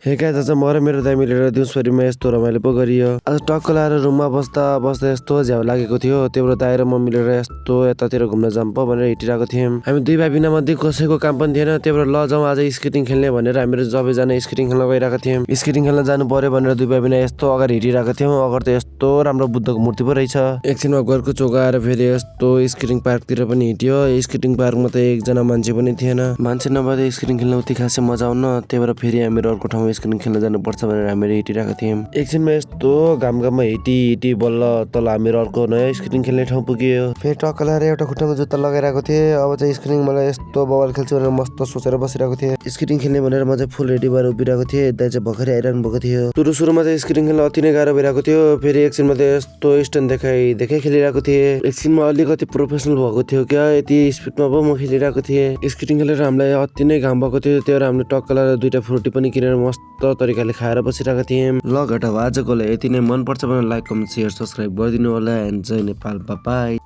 Hey guys आज म र मेरो दाइ मिलेर दिउँसभरिमा यस्तो रमाइलो पो गरियो। आज टक्क लाएर रुममा बस्दा बस्दा यस्तो झ्याउ लागेको थियो। त्यही भएर दाइ र म मिलेर यस्तो यतातिर घुम्न जाम पो भनेर हिँडिरहेको थियौँ। हामी दुई भाइ बिना मध्ये कसैको काम पनि थिएन। त्यही भएर ल जाउँ आज स्केटिङ खेल्ने भनेर हामीहरू सबैजना स्केटिङ खेल्न गइरहेको थियौँ। स्केटिङ खेल्न जानु पर्यो भनेर दुई भाइ बिना यस्तो अगाडि हिँडिरहेको थियौँ। अगाडि त यस्तो राम्रो बुद्धको मूर्ति पो रहेछ। एकछिनमा घरको चोक आएर फेरि यस्तो स्केटिङ पार्कतिर पनि हिँड्यो। स्केटिङ पार्कमा त एकजना मान्छे पनि थिएन। मान्छे नभए स्केटिङ खेल्न उति खासै मजा आउन। त्यही भएर फेरि हामीहरू अर्को ठाउँमा स्केटिङ खेल्न जानुपर्छ भनेर हामीहरू हिँडिरहेको थियौँ। एकछिनमा यस्तो घाममा हिँडी बल्ल तल हामीहरू अर्को नयाँ स्केटिङ खेल्ने ठाउँ पुग्यो। फेरि टक्क लाएर एउटा खुट्टामा जुत्ता लगाइरहेको थिएँ। अब चाहिँ स्केटिङ मलाई यस्तो बवाल खेल्छु भनेर मस्त सोचेर बसिरहेको थिएँ। स्केटिङ खेल्ने भनेर म चाहिँ फुल रेडी भएर उभिरहेको थिएँ। दाइ चाहिँ भर्खरै आइरहनु भएको थियो। सुरुमा चाहिँ स्केटिङ खेल्न अति नै गाह्रो भइरहेको थियो। फेरि एकछिनमा त यस्तो स्ट्यान्ड देखाइ खेलिरहेको थिएँ। एकछिनमा अलिकति प्रोफेसनल भएको थियो क्या, यति स्पिडमा पो म खेलिरहेको थिएँ। स्केटिङ खेलेर हामीलाई अति नै घाम भएको थियो। त्यही भएर हामीले टक्क लाएर दुईटा फ्रुटी पनि किनेर मस्त तरिकाले खाएर बसिरहेका थियौँ। ल घटाउ आजकोलाई यति नै। मन पर्छ भने लाइक कमेन्ट सेयर सब्सक्राइब गरिदिनु होला। एन्ड जय नेपाल, बाइ बाइ।